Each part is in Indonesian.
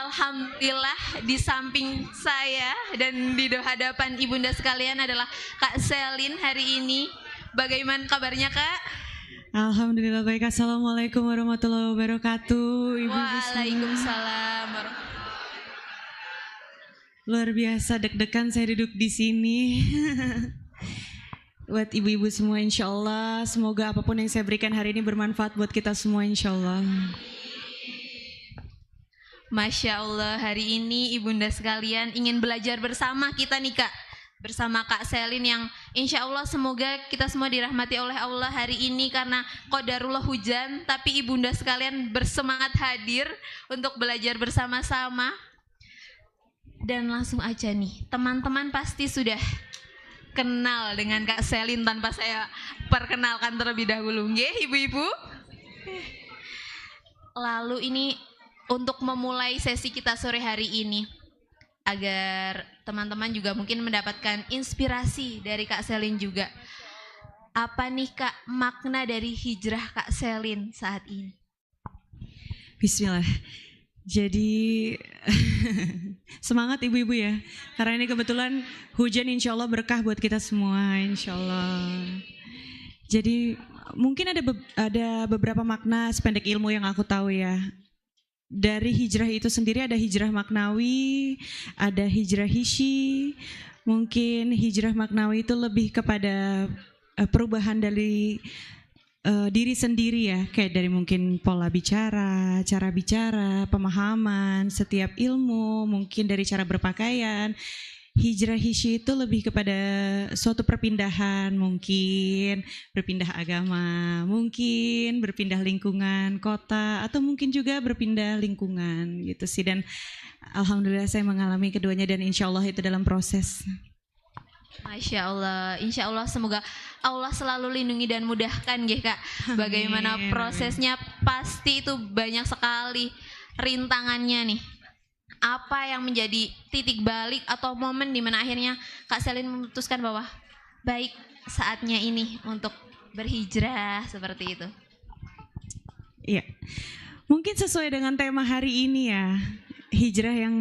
Alhamdulillah di samping saya dan di hadapan ibunda sekalian adalah Kak Selin hari ini. Bagaimana kabarnya Kak? Alhamdulillah baik. Assalamualaikum warahmatullahi wabarakatuh. Ibu-ibu Waalaikumsalam. Luar biasa deg-degan saya duduk di sini. Buat ibu-ibu semua insya Allah, semoga apapun yang saya berikan hari ini bermanfaat buat kita semua insya Allah. Masya Allah, hari ini ibunda sekalian ingin belajar bersama kita nih Kak, bersama Kak Selin yang insya Allah semoga kita semua dirahmati oleh Allah hari ini karena qadarullah hujan, tapi ibunda sekalian bersemangat hadir untuk belajar bersama-sama. Dan langsung aja nih, teman-teman pasti sudah kenal dengan Kak Selin tanpa saya perkenalkan terlebih dahulu, nggih ibu-ibu? Lalu ini untuk memulai sesi kita sore hari ini, agar teman-teman juga mungkin mendapatkan inspirasi dari Kak Selin juga. Apa nih Kak makna dari hijrah Kak Selin saat ini? Bismillah. Jadi semangat ibu-ibu ya, karena ini kebetulan hujan insya Allah berkah buat kita semua insya Allah. Jadi mungkin ada beberapa makna sependek ilmu yang aku tahu ya. Dari hijrah itu sendiri ada hijrah maknawi, ada hijrah hissi. Mungkin hijrah maknawi itu lebih kepada perubahan dari diri sendiri ya, kayak dari mungkin pola bicara, cara bicara, pemahaman, setiap ilmu, mungkin dari cara berpakaian. Hijrah hissi itu lebih kepada suatu perpindahan, mungkin berpindah agama, mungkin berpindah lingkungan, kota, atau mungkin juga berpindah lingkungan gitu sih. Dan alhamdulillah saya mengalami keduanya dan insya Allah itu dalam proses. Masya Allah, insya Allah semoga Allah selalu lindungi dan mudahkan ya Kak. Bagaimana prosesnya pasti itu banyak sekali rintangannya nih. Apa yang menjadi titik balik atau momen di mana akhirnya Kak Selin memutuskan bahwa baik saatnya ini untuk berhijrah seperti itu? Iya, mungkin sesuai dengan tema hari ini ya, hijrah yang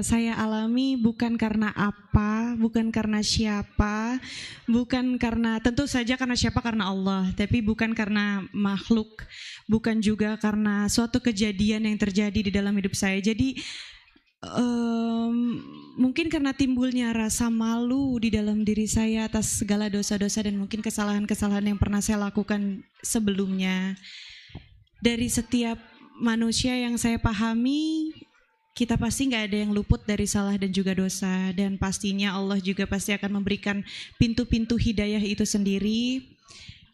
saya alami bukan karena apa, bukan karena siapa, bukan karena, tentu saja karena siapa, karena Allah, tapi bukan karena makhluk, bukan juga karena suatu kejadian yang terjadi di dalam hidup saya. Jadi mungkin karena timbulnya rasa malu di dalam diri saya atas segala dosa-dosa dan mungkin kesalahan-kesalahan yang pernah saya lakukan sebelumnya. Dari setiap manusia yang saya pahami, kita pasti nggak ada yang luput dari salah dan juga dosa, dan pastinya Allah juga pasti akan memberikan pintu-pintu hidayah itu sendiri.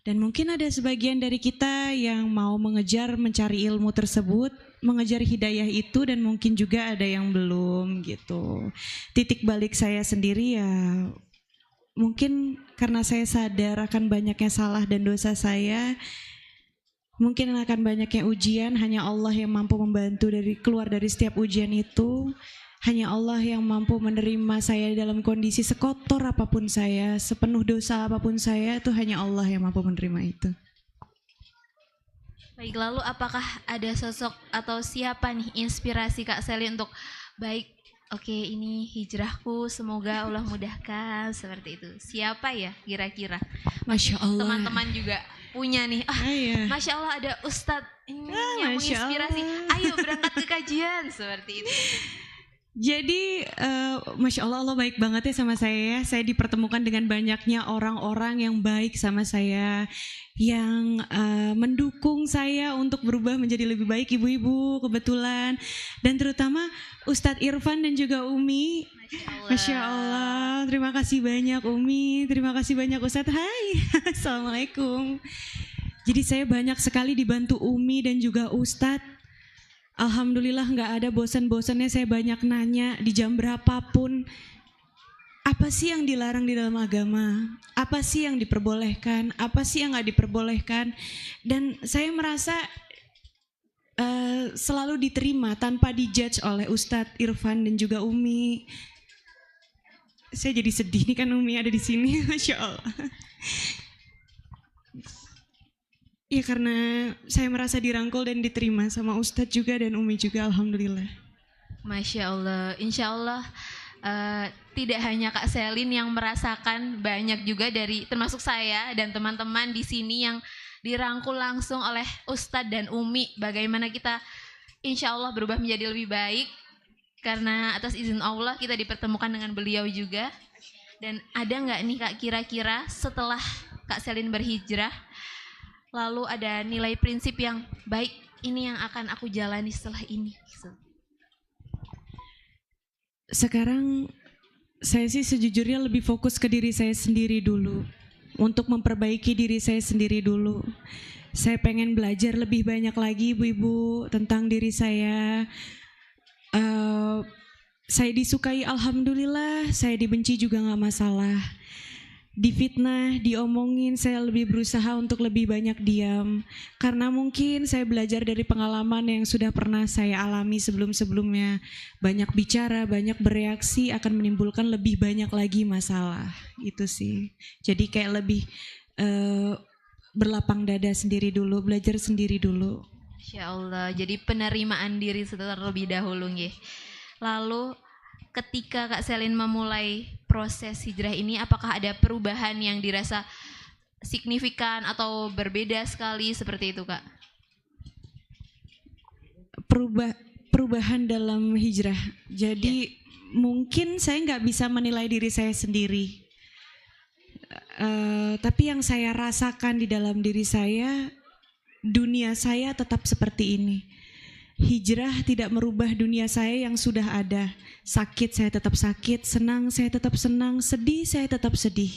Dan mungkin ada sebagian dari kita yang mau mengejar mencari ilmu tersebut, mengejar hidayah itu, dan mungkin juga ada yang belum gitu. Titik balik saya sendiri ya mungkin karena saya sadar akan banyaknya salah dan dosa saya. Mungkin akan banyaknya ujian, hanya Allah yang mampu membantu keluar dari setiap ujian itu. Hanya Allah yang mampu menerima saya dalam kondisi sekotor apapun saya, sepenuh dosa apapun saya, itu hanya Allah yang mampu menerima itu. Baik, lalu apakah ada sosok atau siapa nih inspirasi Kak Selin untuk baik, oke ini hijrahku semoga Allah mudahkan seperti itu. Siapa ya kira-kira? Masya Allah. Teman-teman juga punya nih, iya. Masya Allah ada Ustadz ini yang menginspirasi, ayo berangkat ke kajian seperti itu. Jadi Masya Allah, Allah baik banget ya sama saya. Saya dipertemukan dengan banyaknya orang-orang yang baik sama saya, yang mendukung saya untuk berubah menjadi lebih baik, ibu-ibu kebetulan. Dan terutama Ustadz Irfan dan juga Umi. Masya Allah, terima kasih banyak Umi, terima kasih banyak Ustadz. Hai, Assalamualaikum. Jadi saya banyak sekali dibantu Umi dan juga Ustadz. Alhamdulillah nggak ada bosan-bosannya saya banyak nanya di jam berapapun. Apa sih yang dilarang di dalam agama? Apa sih yang diperbolehkan? Apa sih yang nggak diperbolehkan? Dan saya merasa selalu diterima tanpa dijudge oleh Ustadz Irfan dan juga Umi. Saya jadi sedih nih kan Umi ada di sini, Masya Allah. Ya karena saya merasa dirangkul dan diterima sama Ustadz juga dan Umi juga, alhamdulillah. Masya Allah, insya Allah tidak hanya Kak Selin yang merasakan, banyak juga dari termasuk saya dan teman-teman di sini yang dirangkul langsung oleh Ustadz dan Umi. Bagaimana kita insya Allah berubah menjadi lebih baik karena atas izin Allah kita dipertemukan dengan beliau juga. Dan ada nggak nih Kak kira-kira setelah Kak Selin berhijrah, lalu ada nilai prinsip yang baik ini yang akan aku jalani setelah ini? Sekarang saya sih sejujurnya lebih fokus ke diri saya sendiri dulu, untuk memperbaiki diri saya sendiri dulu. Saya pengen belajar lebih banyak lagi ibu-ibu tentang diri saya. Saya disukai alhamdulillah, saya dibenci juga gak masalah. Difitnah, diomongin, saya lebih berusaha untuk lebih banyak diam. Karena mungkin saya belajar dari pengalaman yang sudah pernah saya alami sebelum-sebelumnya. Banyak bicara, banyak bereaksi akan menimbulkan lebih banyak lagi masalah. Itu sih. Jadi kayak lebih berlapang dada sendiri dulu, belajar sendiri dulu. Insya Allah, jadi penerimaan diri terlebih dahulu nggih. Lalu ketika Kak Selin memulai proses hijrah ini, apakah ada perubahan yang dirasa signifikan atau berbeda sekali seperti itu Kak? Perubahan dalam hijrah. Jadi mungkin saya nggak bisa menilai diri saya sendiri. Tapi yang saya rasakan di dalam diri saya, dunia saya tetap seperti ini. Hijrah tidak merubah dunia saya yang sudah ada. Sakit saya tetap sakit, senang saya tetap senang, sedih saya tetap sedih.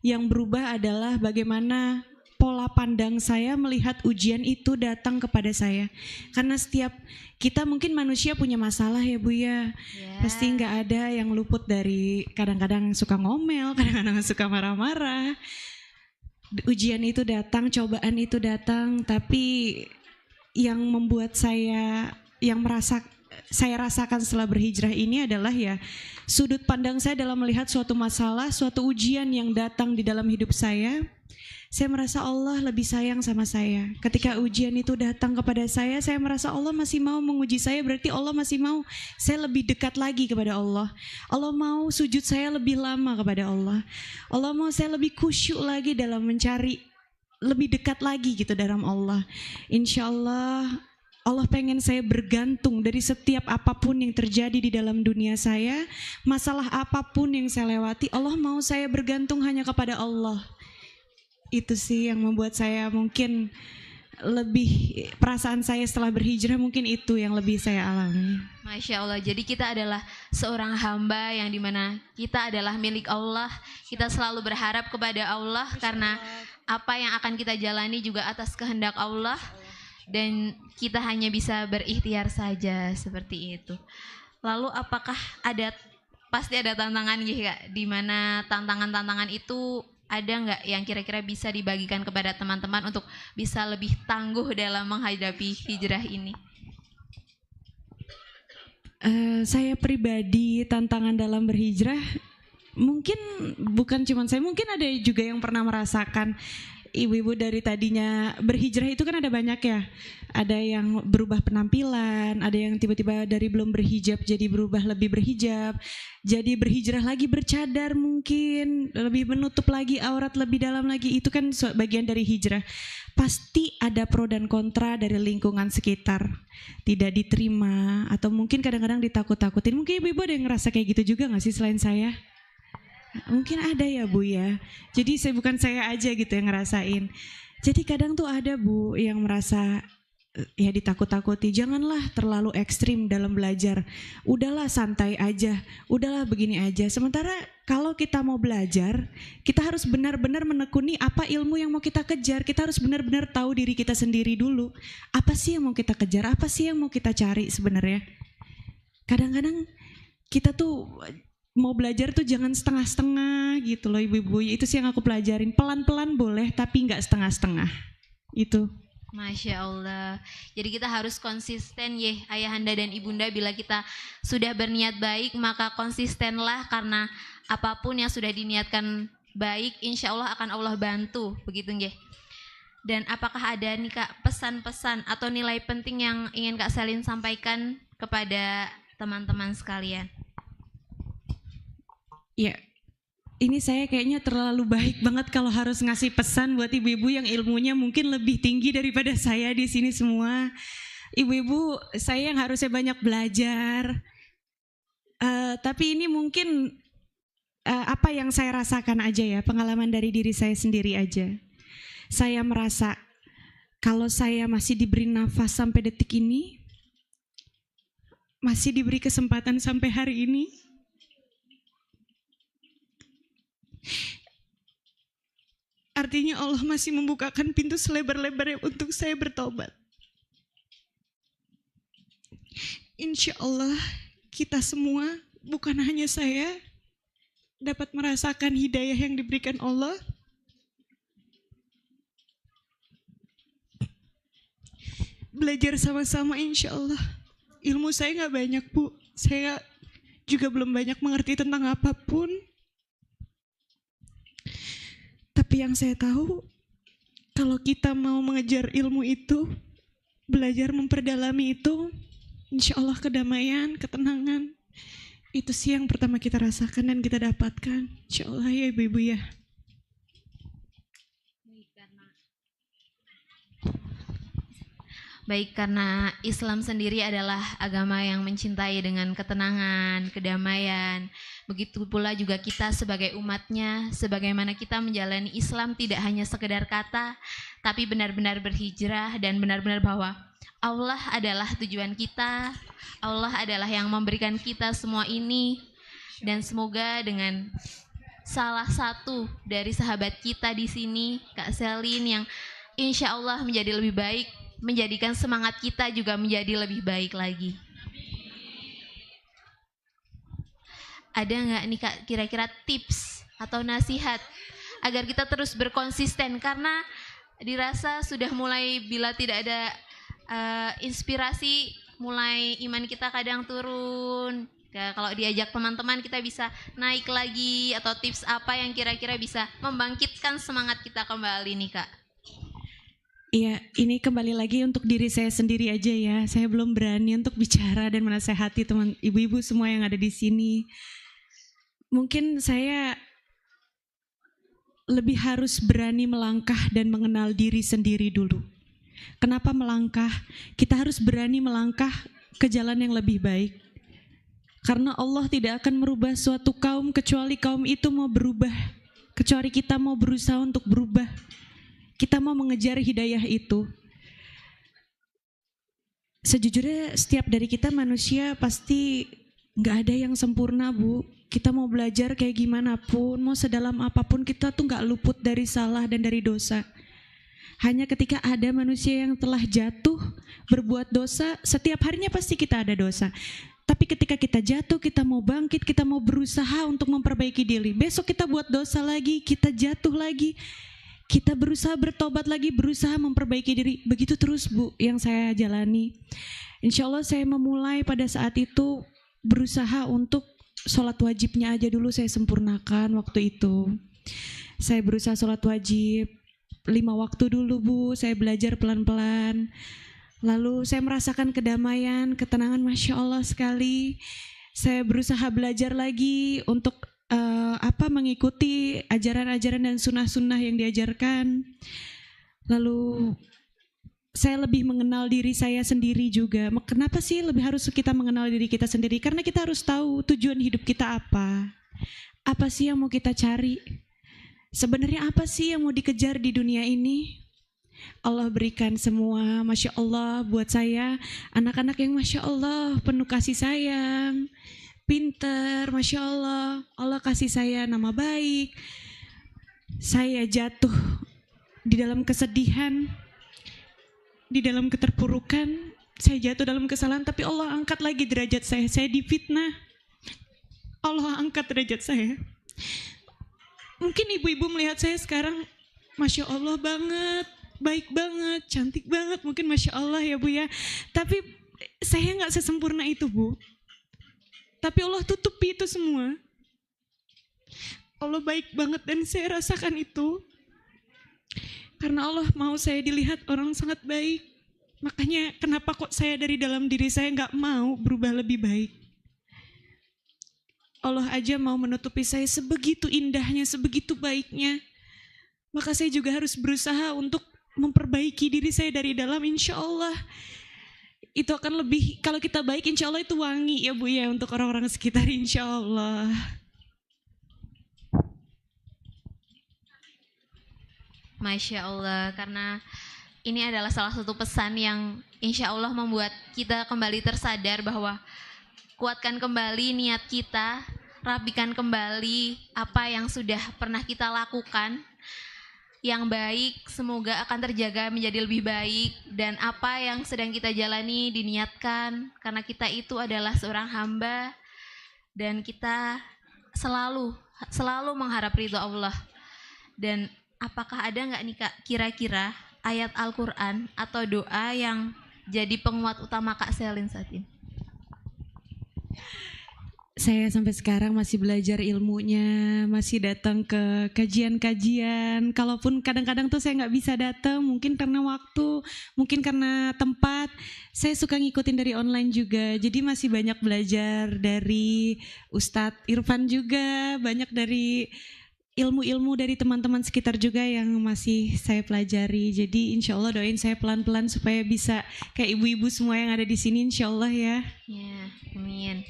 Yang berubah adalah bagaimana pola pandang saya melihat ujian itu datang kepada saya. Karena setiap kita mungkin manusia punya masalah ya Bu ya. Pasti nggak ada yang luput dari kadang-kadang suka ngomel, kadang-kadang suka marah-marah. Ujian itu datang, cobaan itu datang, tapi yang membuat saya rasakan setelah berhijrah ini adalah ya sudut pandang saya dalam melihat suatu masalah, suatu ujian yang datang di dalam hidup saya merasa Allah lebih sayang sama saya. Ketika ujian itu datang kepada saya merasa Allah masih mau menguji saya, berarti Allah masih mau saya lebih dekat lagi kepada Allah. Allah mau sujud saya lebih lama kepada Allah. Allah mau saya lebih khusyuk lagi dalam mencari lebih dekat lagi gitu dalam Allah. Insya Allah Allah pengen saya bergantung dari setiap apapun yang terjadi di dalam dunia saya, masalah apapun yang saya lewati, Allah mau saya bergantung hanya kepada Allah. Itu sih yang membuat saya mungkin lebih, perasaan saya setelah berhijrah mungkin itu yang lebih saya alami. Masya Allah, jadi kita adalah seorang hamba yang dimana kita adalah milik Allah. Kita selalu berharap kepada Allah karena apa yang akan kita jalani juga atas kehendak Allah. Dan kita hanya bisa berikhtiar saja seperti itu. Lalu apakah pasti ada tantangan gitu Kak, di mana tantangan-tantangan itu ada nggak yang kira-kira bisa dibagikan kepada teman-teman untuk bisa lebih tangguh dalam menghadapi hijrah ini? Saya pribadi tantangan dalam berhijrah mungkin bukan cuma saya, mungkin ada juga yang pernah merasakan. Ibu-ibu dari tadinya berhijrah itu kan ada banyak ya. Ada yang berubah penampilan, ada yang tiba-tiba dari belum berhijab jadi berubah lebih berhijab. Jadi berhijrah lagi bercadar mungkin, lebih menutup lagi aurat lebih dalam lagi. Itu kan bagian dari hijrah. Pasti ada pro dan kontra dari lingkungan sekitar. Tidak diterima atau mungkin kadang-kadang ditakut-takutin. Mungkin ibu-ibu ada yang ngerasa kayak gitu juga gak sih selain saya? Mungkin ada ya Bu ya. Jadi bukan saya aja gitu yang ngerasain. Jadi kadang tuh ada Bu yang merasa ya ditakut-takuti. Janganlah terlalu ekstrim dalam belajar. Udahlah santai aja. Udahlah begini aja. Sementara kalau kita mau belajar, kita harus benar-benar menekuni apa ilmu yang mau kita kejar. Kita harus benar-benar tahu diri kita sendiri dulu. Apa sih yang mau kita kejar? Apa sih yang mau kita cari sebenarnya? Kadang-kadang kita tuh mau belajar tuh jangan setengah-setengah gitu loh ibu-ibu. Itu sih yang aku pelajarin. Pelan-pelan boleh tapi nggak setengah-setengah. Itu. Masya Allah. Jadi kita harus konsisten ya ayahanda dan ibunda. Bila kita sudah berniat baik maka konsistenlah. Karena apapun yang sudah diniatkan baik insya Allah akan Allah bantu. Begitu nggih. Dan apakah ada nih Kak pesan-pesan atau nilai penting yang ingin Kak Selin sampaikan kepada teman-teman sekalian? Ya, ini saya kayaknya terlalu baik banget kalau harus ngasih pesan buat ibu-ibu yang ilmunya mungkin lebih tinggi daripada saya di sini semua. Ibu-ibu, saya yang harusnya banyak belajar. Tapi ini mungkin apa yang saya rasakan aja ya, pengalaman dari diri saya sendiri aja. Saya merasa kalau saya masih diberi nafas sampai detik ini, masih diberi kesempatan sampai hari ini, artinya Allah masih membukakan pintu selebar-lebarnya untuk saya bertobat. Insya Allah kita semua, bukan hanya saya, dapat merasakan hidayah yang diberikan Allah. Belajar sama-sama insya Allah. Ilmu saya gak banyak Bu, saya juga belum banyak mengerti tentang apapun. Tapi yang saya tahu, kalau kita mau mengejar ilmu itu, belajar memperdalami itu, insya Allah kedamaian, ketenangan, itu sih yang pertama kita rasakan dan kita dapatkan. Insya Allah ya ibu-ibu ya. Baik, karena Islam sendiri adalah agama yang mencintai dengan ketenangan, kedamaian. Begitu pula juga kita sebagai umatnya, sebagaimana kita menjalani Islam tidak hanya sekedar kata, tapi benar-benar berhijrah dan benar-benar bahwa Allah adalah tujuan kita, Allah adalah yang memberikan kita semua ini. Dan semoga dengan salah satu dari sahabat kita di sini, Kak Selin, yang insya Allah menjadi lebih baik, menjadikan semangat kita juga menjadi lebih baik lagi. Ada nggak nih Kak kira-kira tips atau nasihat agar kita terus berkonsisten, karena dirasa sudah mulai bila tidak ada inspirasi, mulai iman kita kadang turun. Ya, kalau diajak teman-teman kita bisa naik lagi, atau tips apa yang kira-kira bisa membangkitkan semangat kita kembali nih Kak? Iya, ini kembali lagi untuk diri saya sendiri aja ya. Saya belum berani untuk bicara dan menasehati teman ibu-ibu semua yang ada di sini. Mungkin saya lebih harus berani melangkah dan mengenal diri sendiri dulu. Kenapa melangkah? Kita harus berani melangkah ke jalan yang lebih baik. Karena Allah tidak akan merubah suatu kaum kecuali kaum itu mau berubah. Kecuali kita mau berusaha untuk berubah. Kita mau mengejar hidayah itu. Sejujurnya setiap dari kita manusia pasti gak ada yang sempurna Bu. Kita mau belajar kayak gimana pun, mau sedalam apapun, kita tuh gak luput dari salah dan dari dosa. Hanya ketika ada manusia yang telah jatuh, berbuat dosa, setiap harinya pasti kita ada dosa. Tapi ketika kita jatuh, kita mau bangkit, kita mau berusaha untuk memperbaiki diri. Besok kita buat dosa lagi, kita jatuh lagi. Kita berusaha bertobat lagi, berusaha memperbaiki diri. Begitu terus Bu yang saya jalani. Insya Allah saya memulai pada saat itu berusaha untuk sholat wajibnya aja dulu saya sempurnakan waktu itu. Saya berusaha sholat wajib 5 waktu dulu Bu, saya belajar pelan-pelan. Lalu saya merasakan kedamaian, ketenangan, Masya Allah sekali. Saya berusaha belajar lagi untuk mengikuti ajaran-ajaran dan sunnah-sunnah yang diajarkan. Lalu saya lebih mengenal diri saya sendiri juga. Kenapa sih lebih harus kita mengenal diri kita sendiri? Karena kita harus tahu tujuan hidup kita apa. Apa sih yang mau kita cari? Sebenarnya apa sih yang mau dikejar di dunia ini? Allah berikan semua, Masya Allah buat saya, anak-anak yang Masya Allah penuh kasih sayang, pinter, Masya Allah, Allah kasih saya nama baik. Saya jatuh di dalam kesedihan, di dalam keterpurukan, saya jatuh dalam kesalahan, tapi Allah angkat lagi derajat saya difitnah, Allah angkat derajat saya. Mungkin ibu-ibu melihat saya sekarang, Masya Allah banget, baik banget, cantik banget, mungkin Masya Allah ya Bu ya, tapi saya gak sesempurna itu Bu. Tapi Allah tutupi itu semua. Allah baik banget dan saya rasakan itu. Karena Allah mau saya dilihat orang sangat baik. Makanya kenapa kok saya dari dalam diri saya nggak mau berubah lebih baik. Allah aja mau menutupi saya sebegitu indahnya, sebegitu baiknya. Maka saya juga harus berusaha untuk memperbaiki diri saya dari dalam, insya Allah. Itu akan lebih, kalau kita baik insya Allah itu wangi ya Bu ya untuk orang-orang sekitar, insya Allah. Masya Allah, karena ini adalah salah satu pesan yang insya Allah membuat kita kembali tersadar bahwa kuatkan kembali niat kita, rapikan kembali apa yang sudah pernah kita lakukan. Yang baik semoga akan terjaga menjadi lebih baik, dan apa yang sedang kita jalani diniatkan karena kita itu adalah seorang hamba dan kita selalu mengharap ridho Allah. Dan apakah ada nggak nih Kak kira-kira ayat Al-Quran atau doa yang jadi penguat utama Kak Selin saat ini? Saya sampai sekarang masih belajar ilmunya, masih datang ke kajian-kajian. Kalaupun kadang-kadang tuh saya nggak bisa datang, mungkin karena waktu, mungkin karena tempat. Saya suka ngikutin dari online juga, jadi masih banyak belajar dari Ustadz Irfan juga, banyak dari ilmu-ilmu dari teman-teman sekitar juga yang masih saya pelajari. Jadi insya Allah doain saya pelan-pelan supaya bisa kayak ibu-ibu semua yang ada di sini, insya Allah ya. Ya, amin.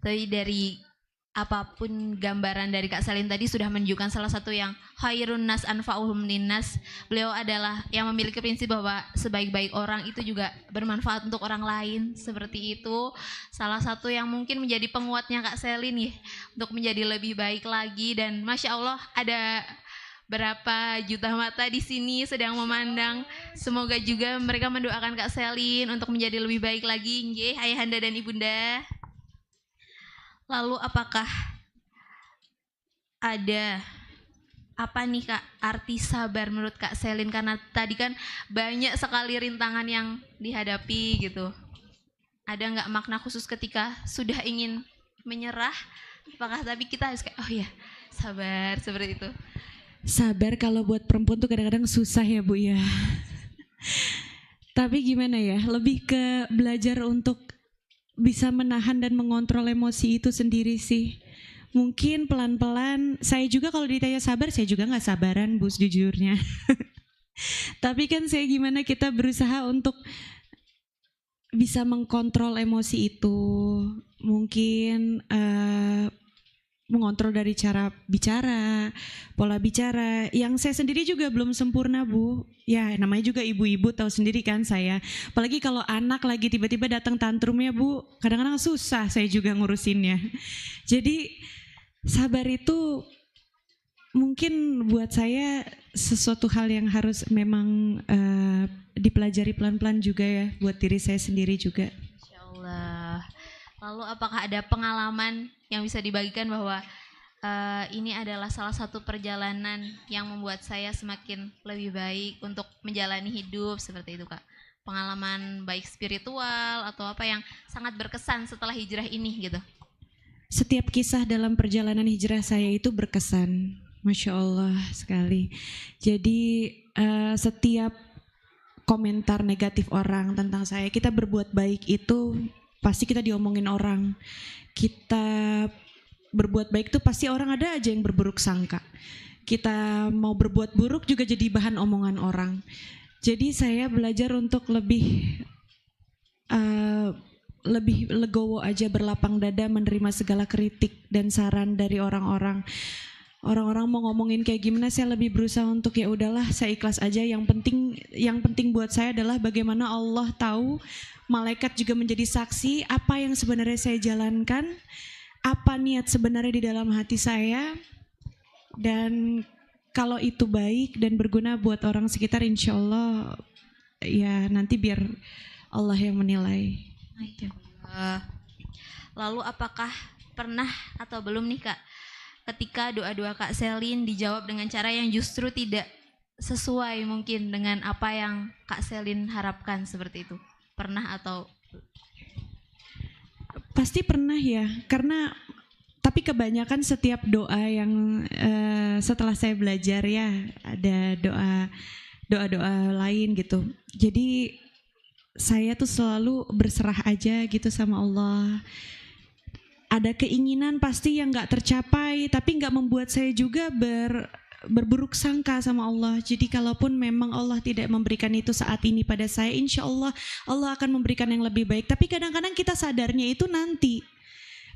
Tapi dari apapun gambaran dari Kak Selin tadi sudah menunjukkan salah satu yang khairun nas anfa'uhum linnas. Beliau adalah yang memiliki prinsip bahwa sebaik-baik orang itu juga bermanfaat untuk orang lain. Seperti itu salah satu yang mungkin menjadi penguatnya Kak Selin ya, untuk menjadi lebih baik lagi. Dan Masya Allah ada berapa juta mata di sini sedang memandang. Semoga juga mereka mendoakan Kak Selin untuk menjadi lebih baik lagi. Nggih, ayahanda dan ibunda. Lalu apakah ada apa nih Kak arti sabar menurut Kak Selin? Karena tadi kan banyak sekali rintangan yang dihadapi gitu. Ada nggak makna khusus ketika sudah ingin menyerah? Apakah tapi kita harus kayak oh ya sabar seperti itu? Sabar kalau buat perempuan tuh kadang-kadang susah ya Bu ya. Tapi gimana ya, lebih ke belajar untuk bisa menahan dan mengontrol emosi itu sendiri sih. Mungkin pelan-pelan, saya juga kalau ditanya sabar, saya juga gak sabaran Bu sejujurnya. Tapi kan saya gimana kita berusaha untuk bisa mengkontrol emosi itu. Mungkin mengontrol dari cara bicara, pola bicara. Yang saya sendiri juga belum sempurna Bu. Ya namanya juga ibu-ibu tahu sendiri kan saya. Apalagi kalau anak lagi tiba-tiba datang tantrumnya Bu, kadang-kadang susah saya juga ngurusinnya. Jadi sabar itu mungkin buat saya sesuatu hal yang harus memang dipelajari pelan-pelan juga ya buat diri saya sendiri juga. Insyaallah. Lalu apakah ada pengalaman yang bisa dibagikan bahwa ini adalah salah satu perjalanan yang membuat saya semakin lebih baik untuk menjalani hidup seperti itu Kak? Pengalaman baik spiritual atau apa yang sangat berkesan setelah hijrah ini gitu? Setiap kisah dalam perjalanan hijrah saya itu berkesan, Masya Allah sekali. Jadi setiap komentar negatif orang tentang saya, kita berbuat baik itu pasti kita diomongin orang. Kita berbuat baik itu pasti orang ada aja yang berburuk sangka. Kita mau berbuat buruk juga jadi bahan omongan orang. Jadi saya belajar untuk lebih legowo aja, berlapang dada menerima segala kritik dan saran dari orang-orang. Orang-orang mau ngomongin kayak gimana, saya lebih berusaha untuk ya udahlah saya ikhlas aja. Yang penting buat saya adalah bagaimana Allah tahu, malaikat juga menjadi saksi apa yang sebenarnya saya jalankan, apa niat sebenarnya di dalam hati saya. Dan kalau itu baik dan berguna buat orang sekitar, insya Allah ya nanti biar Allah yang menilai. Lalu apakah pernah atau belum nih Kak, ketika doa-doa Kak Selin dijawab dengan cara yang justru tidak sesuai mungkin dengan apa yang Kak Selin harapkan seperti itu? Pernah atau? Pasti pernah ya, karena tapi kebanyakan setiap doa yang setelah saya belajar ya, ada doa doa-doa lain gitu. Jadi saya tuh selalu berserah aja gitu sama Allah. Ada keinginan pasti yang gak tercapai, tapi gak membuat saya juga berburuk sangka sama Allah. Jadi kalaupun memang Allah tidak memberikan itu saat ini pada saya, insya Allah Allah akan memberikan yang lebih baik. Tapi kadang-kadang kita sadarnya itu nanti.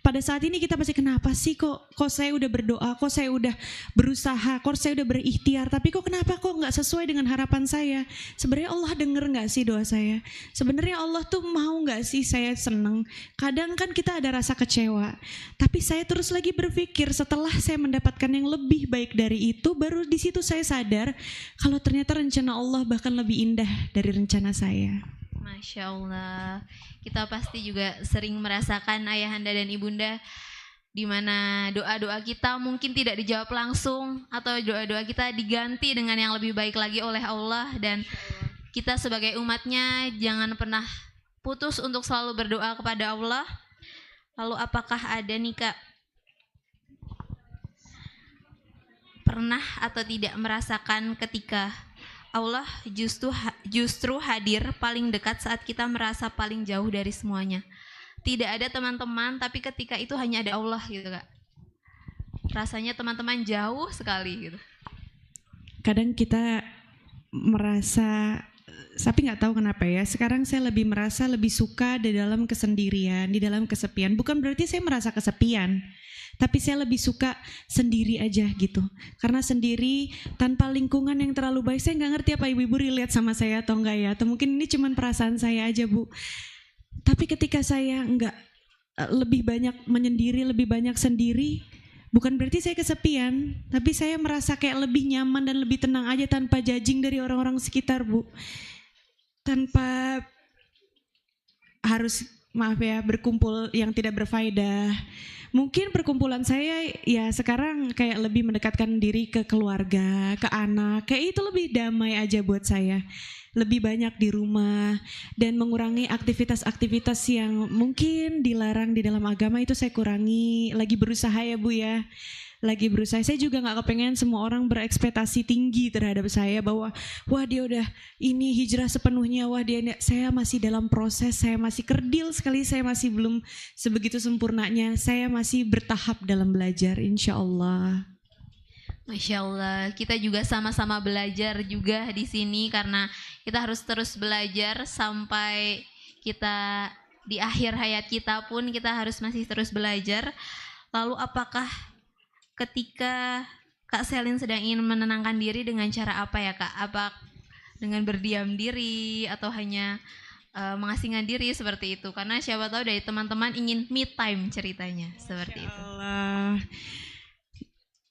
Pada saat ini kita pasti, kenapa sih kok saya udah berdoa, kok saya udah berusaha, kok saya udah berikhtiar, tapi kenapa nggak sesuai dengan harapan saya? Sebenarnya Allah denger nggak sih doa saya? Sebenarnya Allah tuh mau nggak sih saya seneng? Kadang kan kita ada rasa kecewa, tapi saya terus lagi berpikir setelah saya mendapatkan yang lebih baik dari itu, baru di situ saya sadar kalau ternyata rencana Allah bahkan lebih indah dari rencana saya. Masya Allah, kita pasti juga sering merasakan ayahanda dan ibunda di mana doa-doa kita mungkin tidak dijawab langsung atau doa-doa kita diganti dengan yang lebih baik lagi oleh Allah, dan kita sebagai umatnya jangan pernah putus untuk selalu berdoa kepada Allah. Lalu apakah ada nih Kak, pernah atau tidak merasakan ketika Allah justru hadir paling dekat saat kita merasa paling jauh dari semuanya? Tidak ada teman-teman, tapi ketika itu hanya ada Allah gitu Kak. Rasanya teman-teman jauh sekali gitu. Kadang kita merasa, tapi nggak tahu kenapa ya, sekarang saya lebih merasa lebih suka di dalam kesendirian, di dalam kesepian. Bukan berarti saya merasa kesepian, tapi saya lebih suka sendiri aja gitu. Karena sendiri tanpa lingkungan yang terlalu baik. Saya nggak ngerti apa ibu-ibu relate sama saya atau enggak ya, atau mungkin ini cuma perasaan saya aja Bu. Tapi ketika saya nggak lebih banyak menyendiri, lebih banyak sendiri, bukan berarti saya kesepian, tapi saya merasa kayak lebih nyaman dan lebih tenang aja tanpa judging dari orang-orang sekitar Bu. Tanpa harus, maaf ya, berkumpul yang tidak berfaedah. Mungkin perkumpulan saya ya sekarang kayak lebih mendekatkan diri ke keluarga, ke anak, kayak itu lebih damai aja buat saya. Lebih banyak di rumah dan mengurangi aktivitas-aktivitas yang mungkin dilarang di dalam agama, itu saya kurangi. Lagi berusaha ya Bu ya. Lagi berusaha. Saya juga gak kepengen semua orang berekspektasi tinggi terhadap saya bahwa wah dia udah ini hijrah sepenuhnya, wah saya masih dalam proses, saya masih kerdil sekali, saya masih belum sebegitu sempurnanya, saya masih bertahap dalam belajar, insya Allah. Masya Allah, kita juga sama-sama belajar juga di sini, karena kita harus terus belajar sampai kita di akhir hayat kita pun kita harus masih terus belajar. Lalu apakah ketika Kak Selin sedang ingin menenangkan diri dengan cara apa ya Kak? Apa dengan berdiam diri atau hanya mengasingkan diri seperti itu? Karena siapa tahu dari teman-teman ingin me time ceritanya seperti itu. Allah.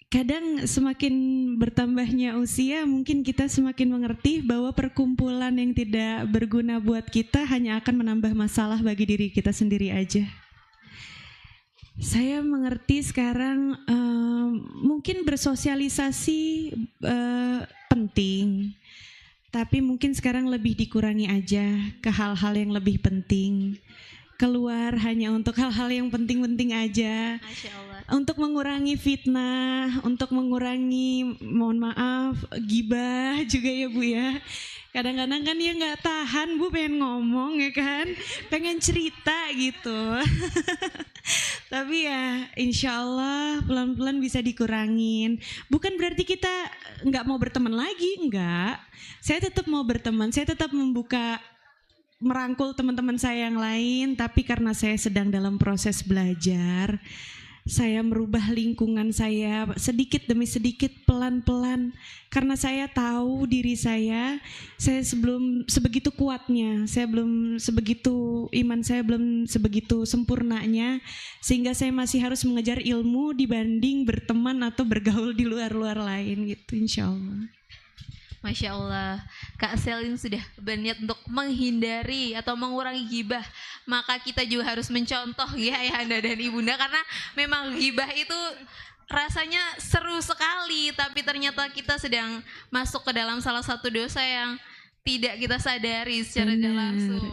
Kadang semakin bertambahnya usia, mungkin kita semakin mengerti bahwa perkumpulan yang tidak berguna buat kita hanya akan menambah masalah bagi diri kita sendiri aja. Saya mengerti sekarang mungkin bersosialisasi penting, tapi mungkin sekarang lebih dikurangi aja ke hal-hal yang lebih penting. Keluar hanya untuk hal-hal yang penting-penting aja. Masya Allah. Untuk mengurangi fitnah, untuk mengurangi, mohon maaf, gibah juga ya Bu ya. Kadang-kadang kan dia nggak tahan Bu, pengen ngomong ya kan, pengen cerita gitu. Tapi ya insya Allah pelan-pelan bisa dikurangin. Bukan berarti kita nggak mau berteman lagi, enggak. Saya tetap mau berteman, saya tetap merangkul teman-teman saya yang lain. Tapi karena saya sedang dalam proses belajar, saya merubah lingkungan saya sedikit demi sedikit, pelan-pelan. Karena saya tahu diri saya sebelum sebegitu kuatnya, saya belum sebegitu, iman saya belum sebegitu sempurnanya, sehingga saya masih harus mengejar ilmu dibanding berteman atau bergaul di luar-luar lain gitu, insya Allah. Masya Allah, Kak Selin sudah berniat untuk menghindari atau mengurangi gibah. Maka kita juga harus mencontoh ya ayahanda dan ibunda, karena memang gibah itu rasanya seru sekali, tapi ternyata kita sedang masuk ke dalam salah satu dosa yang tidak kita sadari secara tidak langsung.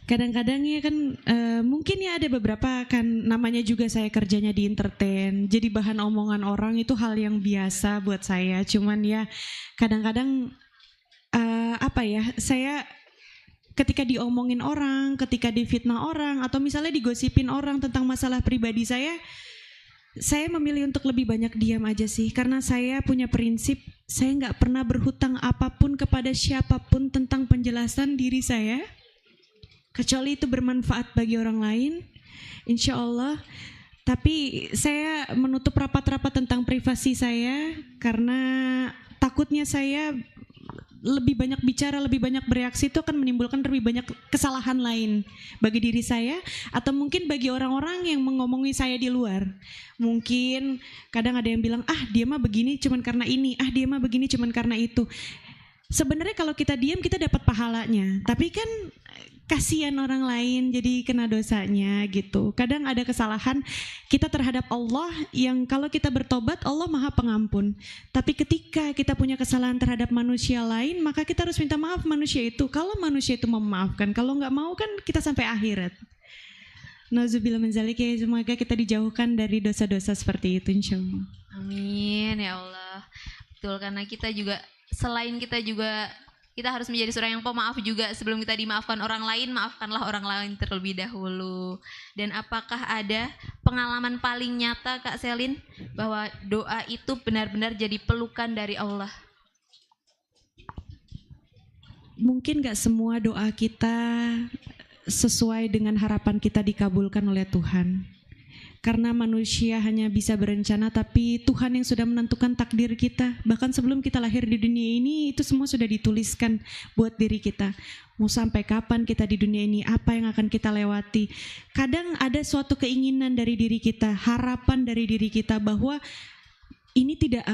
Kadang-kadang ya kan mungkin ya ada beberapa kan, namanya juga saya kerjanya di entertain, jadi bahan omongan orang itu hal yang biasa buat saya. Cuman ya kadang-kadang saya ketika diomongin orang, ketika difitnah orang, atau misalnya digosipin orang tentang masalah pribadi saya memilih untuk lebih banyak diam aja sih. Karena saya punya prinsip, saya nggak pernah berhutang apapun kepada siapapun tentang penjelasan diri saya, kecuali itu bermanfaat bagi orang lain, insya Allah. Tapi saya menutup rapat-rapat tentang privasi saya, karena takutnya saya lebih banyak bicara, lebih banyak bereaksi itu akan menimbulkan lebih banyak kesalahan lain bagi diri saya, atau mungkin bagi orang-orang yang mengomongi saya di luar. Mungkin kadang ada yang bilang, dia mah begini cuman karena ini, dia mah begini cuman karena itu. Sebenarnya kalau kita diam kita dapat pahalanya, tapi kan kasihan orang lain jadi kena dosanya gitu. Kadang ada kesalahan kita terhadap Allah yang kalau kita bertobat Allah Maha Pengampun. Tapi ketika kita punya kesalahan terhadap manusia lain, maka kita harus minta maaf manusia itu. Kalau manusia itu mau memaafkan, kalau nggak mau kan kita sampai akhirat. Nauzubillah min dzalik, ya, semoga kita dijauhkan dari dosa-dosa seperti itu insyaallah. Amin ya Allah. Betul, karena kita juga selain kita harus menjadi seorang yang pemaaf juga. Sebelum kita dimaafkan orang lain, maafkanlah orang lain terlebih dahulu. Dan apakah ada pengalaman paling nyata Kak Selin bahwa doa itu benar-benar jadi pelukan dari Allah? Mungkin gak semua doa kita sesuai dengan harapan kita dikabulkan oleh Tuhan. Karena manusia hanya bisa berencana, tapi Tuhan yang sudah menentukan takdir kita. Bahkan sebelum kita lahir di dunia ini, itu semua sudah dituliskan buat diri kita. Mau sampai kapan kita di dunia ini, apa yang akan kita lewati. Kadang ada suatu keinginan dari diri kita, harapan dari diri kita bahwa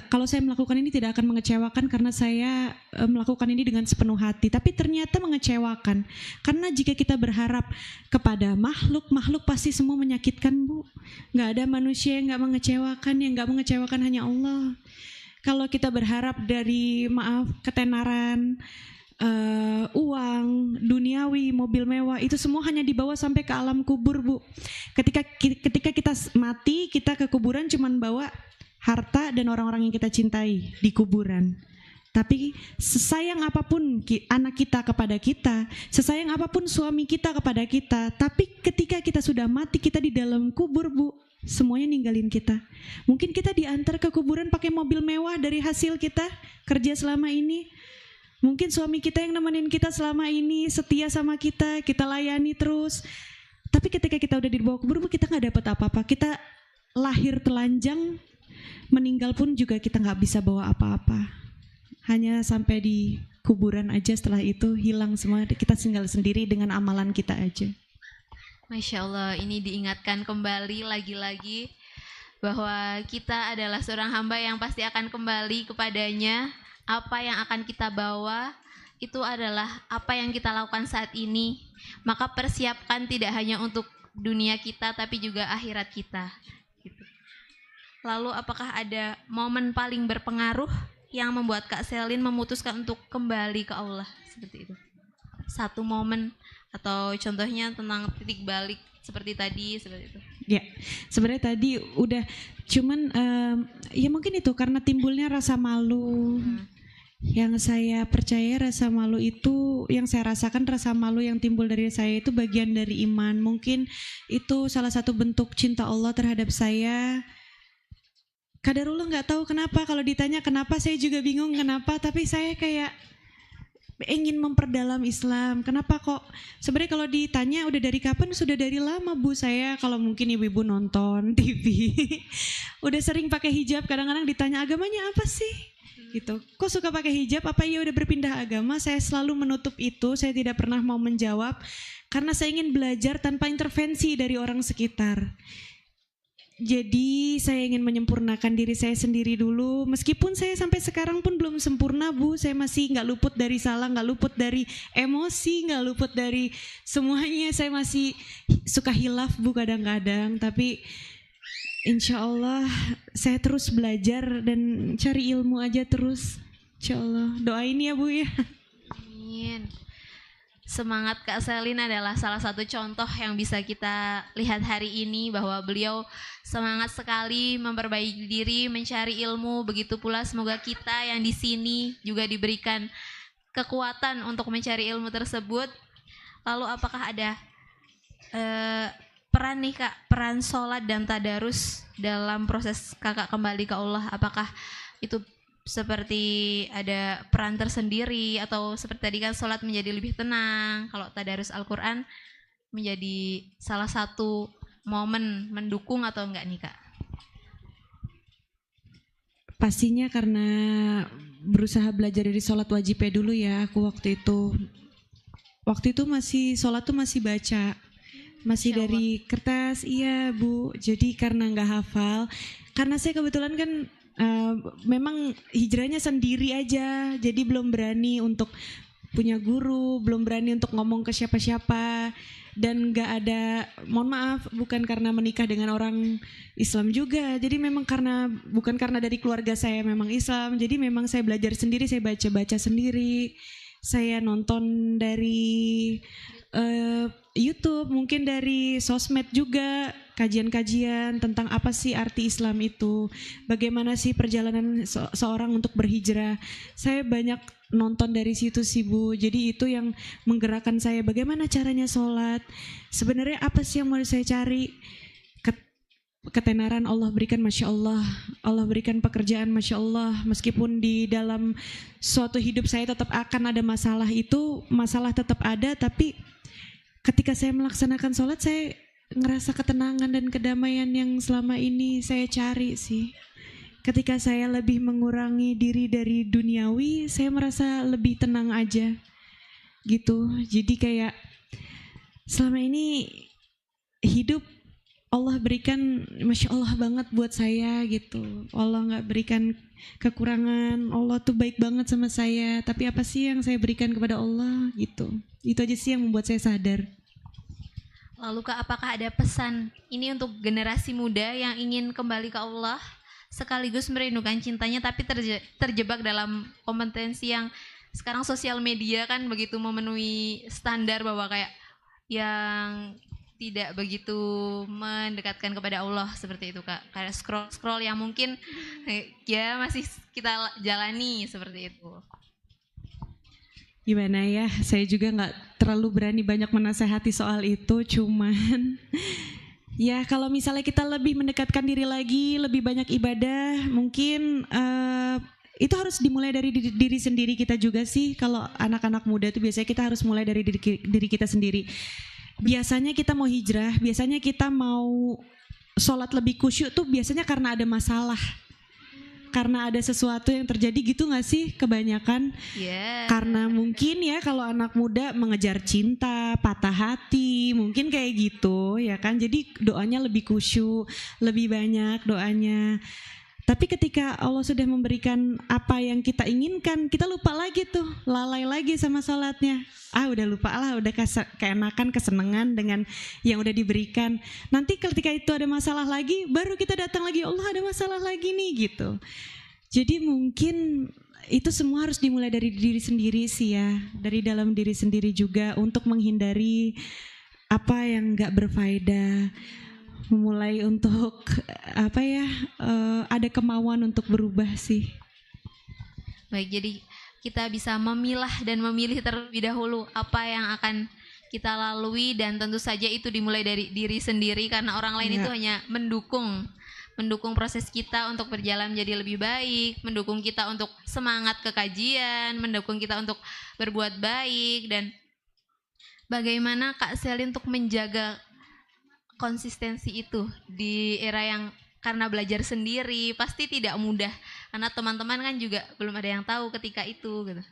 kalau saya melakukan ini tidak akan mengecewakan karena saya melakukan ini dengan sepenuh hati. Tapi ternyata mengecewakan. Karena jika kita berharap kepada makhluk pasti semua menyakitkan, Bu. Nggak ada manusia yang nggak mengecewakan, yang nggak mengecewakan hanya Allah. Kalau kita berharap dari ketenaran, uang, duniawi, mobil mewah, itu semua hanya dibawa sampai ke alam kubur, Bu. Ketika kita mati, kita ke kuburan cuman bawa harta dan orang-orang yang kita cintai di kuburan. Tapi sesayang apapun anak kita kepada kita, sesayang apapun suami kita kepada kita, tapi ketika kita sudah mati, kita di dalam kubur, Bu, semuanya ninggalin kita. Mungkin kita diantar ke kuburan pakai mobil mewah dari hasil kita kerja selama ini. Mungkin suami kita yang nemenin kita selama ini, setia sama kita, kita layani terus. Tapi ketika kita udah dibawa kubur, Bu, kita nggak dapat apa-apa. Kita lahir telanjang, meninggal pun juga kita nggak bisa bawa apa-apa. Hanya sampai di kuburan aja, setelah itu hilang semua, kita tinggal sendiri dengan amalan kita aja. Masya Allah, ini diingatkan kembali lagi-lagi bahwa kita adalah seorang hamba yang pasti akan kembali kepadanya. Apa yang akan kita bawa itu adalah apa yang kita lakukan saat ini. Maka persiapkan tidak hanya untuk dunia kita tapi juga akhirat kita. Lalu apakah ada momen paling berpengaruh yang membuat Kak Selin memutuskan untuk kembali ke Allah seperti itu? Satu momen atau contohnya tentang titik balik seperti itu. Ya, sebenarnya tadi udah cuman ya mungkin itu karena timbulnya rasa malu. Yang saya percaya rasa malu itu, yang saya rasakan rasa malu yang timbul dari saya itu bagian dari iman. Mungkin itu salah satu bentuk cinta Allah terhadap saya. Kadarullah nggak tahu kenapa, kalau ditanya kenapa saya juga bingung kenapa, tapi saya kayak ingin memperdalam Islam. Kenapa kok? Sebenarnya kalau ditanya udah dari kapan, sudah dari lama, Bu. Saya kalau mungkin ibu-ibu nonton TV udah sering pakai hijab, kadang-kadang ditanya agamanya apa sih? Gitu. Kok suka pakai hijab? Apa iya udah berpindah agama? Saya selalu menutup itu, saya tidak pernah mau menjawab karena saya ingin belajar tanpa intervensi dari orang sekitar. Jadi saya ingin menyempurnakan diri saya sendiri dulu. Meskipun saya sampai sekarang pun belum sempurna, Bu. Saya masih nggak luput dari salah, nggak luput dari emosi, nggak luput dari semuanya. Saya masih suka hilaf, Bu, kadang-kadang. Tapi insya Allah saya terus belajar dan cari ilmu aja terus. Insya Allah. Doain ya, Bu, ya. Amin. Semangat Kak Selin adalah salah satu contoh yang bisa kita lihat hari ini, bahwa beliau semangat sekali memperbaiki diri, mencari ilmu. Begitu pula semoga kita yang di sini juga diberikan kekuatan untuk mencari ilmu tersebut. Lalu apakah ada peran nih Kak, peran sholat dan tadarus dalam proses Kakak kembali ke Allah? Apakah itu seperti ada peran tersendiri, atau seperti tadi kan sholat menjadi lebih tenang, kalau tadarus Al-Quran menjadi salah satu momen mendukung atau enggak nih Kak? Pastinya karena berusaha belajar dari sholat wajibnya dulu ya. Aku waktu itu masih sholat tuh masih baca, masih dari kertas, iya Bu. Jadi karena nggak hafal, karena saya kebetulan kan memang hijrahnya sendiri aja, jadi belum berani untuk punya guru, belum berani untuk ngomong ke siapa-siapa, dan nggak ada, mohon maaf, bukan karena menikah dengan orang Islam juga, jadi memang bukan karena dari keluarga saya memang Islam, jadi memang saya belajar sendiri, saya baca sendiri, saya nonton dari YouTube, mungkin dari sosmed juga, kajian-kajian tentang apa sih arti Islam itu, bagaimana sih perjalanan seorang untuk berhijrah. Saya banyak nonton dari situ sih Bu, jadi itu yang menggerakkan saya, bagaimana caranya sholat, sebenarnya apa sih yang mau saya cari. Ketenaran Allah berikan, Masya Allah, Allah berikan pekerjaan, Masya Allah, meskipun di dalam suatu hidup saya tetap akan ada masalah, itu masalah tetap ada, tapi ketika saya melaksanakan sholat, saya ngerasa ketenangan dan kedamaian yang selama ini saya cari sih. Ketika saya lebih mengurangi diri dari duniawi, saya merasa lebih tenang aja gitu. Jadi kayak selama ini hidup Allah berikan, Masya Allah banget buat saya gitu. Allah gak berikan kekurangan, Allah tuh baik banget sama saya, tapi apa sih yang saya berikan kepada Allah gitu. Itu aja sih yang membuat saya sadar. Lalu Kak, apakah ada pesan ini untuk generasi muda yang ingin kembali ke Allah, sekaligus merindukan cintanya, tapi terjebak dalam kompetensi yang sekarang sosial media kan begitu memenuhi standar bahwa kayak yang tidak begitu mendekatkan kepada Allah seperti itu Kak, kayak scroll yang mungkin ya masih kita jalani seperti itu. Gimana ya, saya juga nggak terlalu berani banyak menasehati soal itu, cuman ya kalau misalnya kita lebih mendekatkan diri lagi, lebih banyak ibadah, mungkin itu harus dimulai dari diri sendiri kita juga sih. Kalau anak-anak muda itu biasanya kita harus mulai dari diri kita sendiri. Biasanya kita mau hijrah, biasanya kita mau sholat lebih khusyuk tuh biasanya karena ada masalah, karena ada sesuatu yang terjadi gitu gak sih kebanyakan? Karena mungkin ya kalau anak muda mengejar cinta, patah hati, mungkin kayak gitu ya kan, jadi doanya lebih khusyuk, lebih banyak doanya. Tapi ketika Allah sudah memberikan apa yang kita inginkan, kita lupa lagi tuh, lalai lagi sama sholatnya. Udah lupa lah, udah keenakan, kesenangan dengan yang udah diberikan. Nanti ketika itu ada masalah lagi, baru kita datang lagi, Allah ada masalah lagi nih gitu. Jadi mungkin itu semua harus dimulai dari diri sendiri sih ya, dari dalam diri sendiri juga, untuk menghindari apa yang gak berfaedah. Memulai untuk ada kemauan untuk berubah sih. Baik, jadi kita bisa memilah dan memilih terlebih dahulu apa yang akan kita lalui, dan tentu saja itu dimulai dari diri sendiri, karena orang lain itu hanya mendukung proses kita untuk berjalan menjadi lebih baik, mendukung kita untuk semangat ke kajian, mendukung kita untuk berbuat baik. Dan bagaimana Kak Selin untuk menjaga konsistensi itu di era yang karena belajar sendiri pasti tidak mudah, karena teman-teman kan juga belum ada yang tahu ketika itu gitu.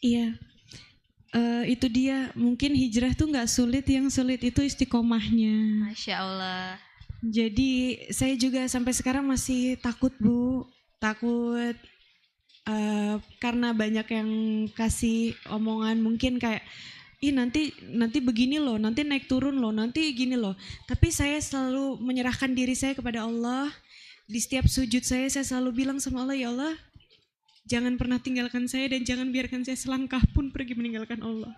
Iya, itu dia, mungkin hijrah tuh nggak sulit, yang sulit itu istiqomahnya. Masya Allah. Jadi saya juga sampai sekarang masih takut Bu, takut karena banyak yang kasih omongan mungkin kayak, nanti begini loh, nanti naik turun loh, nanti gini loh. Tapi saya selalu menyerahkan diri saya kepada Allah. Di setiap sujud saya selalu bilang sama Allah, ya Allah, jangan pernah tinggalkan saya dan jangan biarkan saya selangkah pun pergi meninggalkan Allah.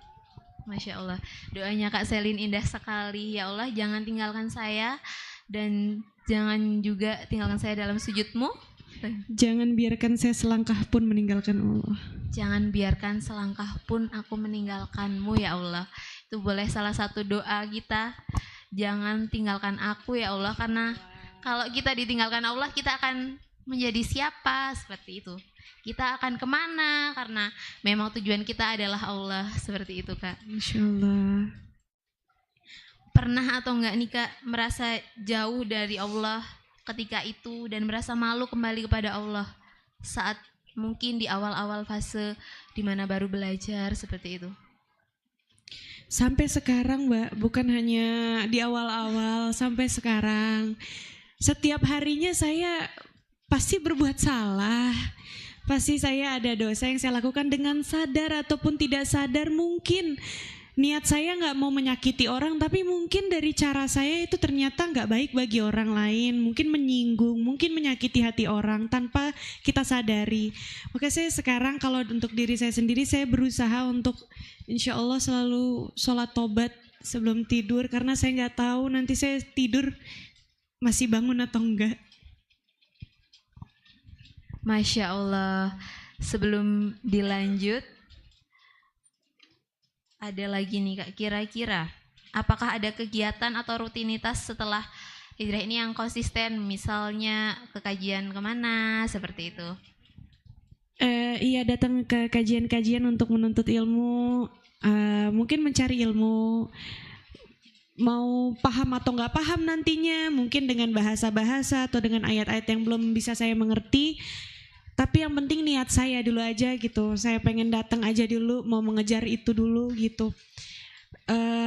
Masya Allah, doanya Kak Selin indah sekali. Ya Allah, jangan tinggalkan saya dan jangan juga tinggalkan saya dalam sujudmu. Jangan biarkan saya selangkah pun meninggalkan Allah. Jangan biarkan selangkah pun aku meninggalkanmu ya Allah. Itu boleh salah satu doa kita. Jangan tinggalkan aku ya Allah, karena kalau kita ditinggalkan Allah, kita akan menjadi siapa, seperti itu. Kita akan kemana, karena memang tujuan kita adalah Allah, seperti itu Kak. Insya Allah. Pernah atau enggak nih Kak merasa jauh dari Allah ketika itu dan merasa malu kembali kepada Allah saat mungkin di awal-awal fase di mana baru belajar seperti itu? Sampai sekarang Mbak, bukan hanya di awal-awal, sampai sekarang. Setiap harinya saya pasti berbuat salah. Pasti saya ada dosa yang saya lakukan dengan sadar ataupun tidak sadar. Mungkin niat saya nggak mau menyakiti orang, tapi mungkin dari cara saya itu ternyata nggak baik bagi orang lain. Mungkin menyinggung, mungkin menyakiti hati orang tanpa kita sadari. Maka saya sekarang kalau untuk diri saya sendiri, saya berusaha untuk insya Allah selalu sholat tobat sebelum tidur. Karena saya nggak tahu nanti saya tidur masih bangun atau enggak. Masya Allah. Sebelum dilanjut, ada lagi nih Kak, kira-kira apakah ada kegiatan atau rutinitas setelah hijrah ini yang konsisten, misalnya ke kajian kemana, seperti itu? Iya, datang ke kajian-kajian untuk menuntut ilmu, mungkin mencari ilmu, mau paham atau nggak paham nantinya, mungkin dengan bahasa-bahasa atau dengan ayat-ayat yang belum bisa saya mengerti. Tapi yang penting niat saya dulu aja gitu. Saya pengen datang aja dulu, mau mengejar itu dulu gitu.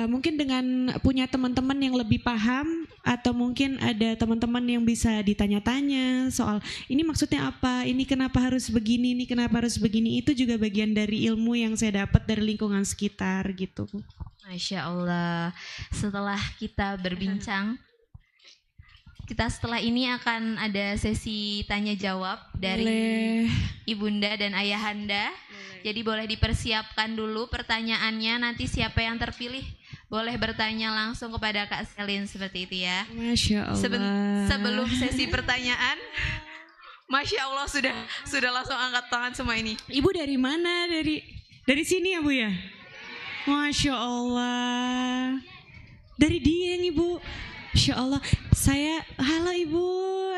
Mungkin dengan punya teman-teman yang lebih paham, atau mungkin ada teman-teman yang bisa ditanya-tanya soal ini maksudnya apa, ini kenapa harus begini, ini kenapa harus begini. Itu juga bagian dari ilmu yang saya dapat dari lingkungan sekitar gitu. Masya Allah. Setelah kita berbincang, kita setelah ini akan ada sesi tanya jawab dari Ibunda dan Ayahanda. Jadi boleh dipersiapkan dulu pertanyaannya. Nanti siapa yang terpilih boleh bertanya langsung kepada Kak Selin, seperti itu ya. Masya Allah. Sebelum sesi pertanyaan, Masya Allah sudah langsung angkat tangan semua ini. Ibu dari mana? Dari sini ya Bu ya? Masya Allah. Dari Dieng Ibu. Masya Allah. Halo Ibu,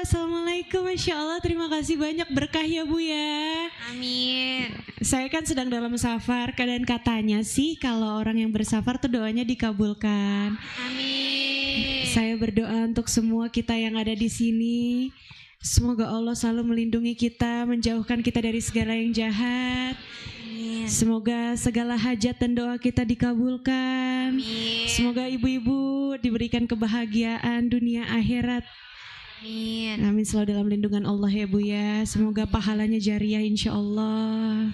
Assalamualaikum. Masya Allah, terima kasih banyak, berkah ya Bu ya. Amin. Saya kan sedang dalam safar, dan katanya sih kalau orang yang bersafar tuh doanya dikabulkan. Amin. Saya berdoa untuk semua kita yang ada di sini. Semoga Allah selalu melindungi kita, menjauhkan kita dari segala yang jahat. Amin. Semoga segala hajat dan doa kita dikabulkan. Amin. Semoga ibu-ibu diberikan kebahagiaan dunia akhirat. Amin. Amin, selalu dalam lindungan Allah ya Bu ya. Semoga pahalanya jariah insya Allah.